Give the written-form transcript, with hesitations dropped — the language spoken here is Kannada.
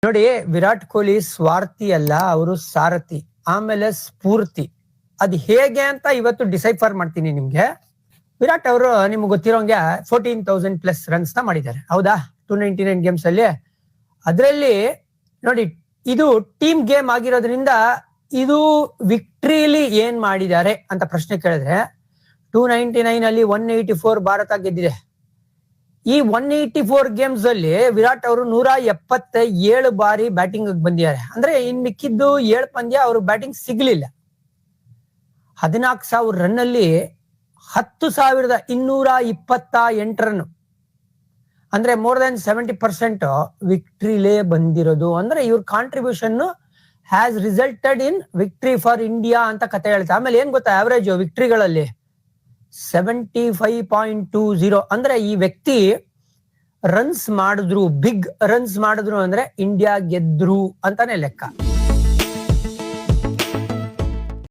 ನೋಡಿ, ವಿರಾಟ್ ಕೊಹ್ಲಿ ಸ್ವಾರ್ಥಿ ಅಲ್ಲ, ಅವರು ಸಾರಥಿ, ಆಮೇಲೆ ಸ್ಫೂರ್ತಿ. ಅದ್ ಹೇಗೆ ಅಂತ ಇವತ್ತು ಡಿಸೈಫರ್ ಮಾಡ್ತೀನಿ ನಿಮ್ಗೆ. ವಿರಾಟ್ ಅವರು ನಿಮ್ಗೆ ಗೊತ್ತಿರೋಂಗೆ 14,000+ ರನ್ಸ್ ನ ಮಾಡಿದ್ದಾರೆ, ಹೌದಾ? 299 ಗೇಮ್ಸ್ ಅಲ್ಲಿ. ಅದರಲ್ಲಿ ನೋಡಿ, ಇದು ಟೀಮ್ ಗೇಮ್ ಆಗಿರೋದ್ರಿಂದ ಇದು ವಿಕ್ಟ್ರಿಲಿ ಏನ್ ಮಾಡಿದ್ದಾರೆ ಅಂತ ಪ್ರಶ್ನೆ ಕೇಳಿದ್ರೆ, 299 ಅಲ್ಲಿ 184 ಭಾರತ ಗೆದ್ದಿದೆ. ಈ 184 ಗೇಮ್ಸ್ ಅಲ್ಲಿ ವಿರಾಟ್ ಅವರು 177 ಬಾರಿ ಬ್ಯಾಟಿಂಗ್ ಬಂದಿದ್ದಾರೆ. ಅಂದ್ರೆ ಇನ್ ಮಿಕ್ಕಿದ್ದು 7 ಪಂದ್ಯ ಅವರು ಬ್ಯಾಟಿಂಗ್ ಸಿಗ್ಲಿಲ್ಲ. 14,000 ರನ್ ಅಲ್ಲಿ 10,228 ರನ್, ಅಂದ್ರೆ ಮೋರ್ ದನ್ 70% ವಿಕ್ಟ್ರಿಲೇ ಬಂದಿರೋದು. ಅಂದ್ರೆ ಇವ್ರ contribution has resulted in victory for India ಅಂತ ಕತೆ ಹೇಳ್ತಾರೆ. ಆಮೇಲೆ ಏನ್ ಗೊತ್ತಾ, ಆವರೇಜ್ ವಿಕ್ಟ್ರಿಗಳಲ್ಲಿ 75.20. ಅಂದ್ರೆ ಈ ವ್ಯಕ್ತಿ ರನ್ಸ್ ಮಾಡಿದ್ರು, ಬಿಗ್ ರನ್ಸ್ ಮಾಡಿದ್ರು ಅಂದ್ರೆ ಇಂಡಿಯಾ ಗೆದ್ರು ಅಂತಾನೆ ಲೆಕ್ಕ.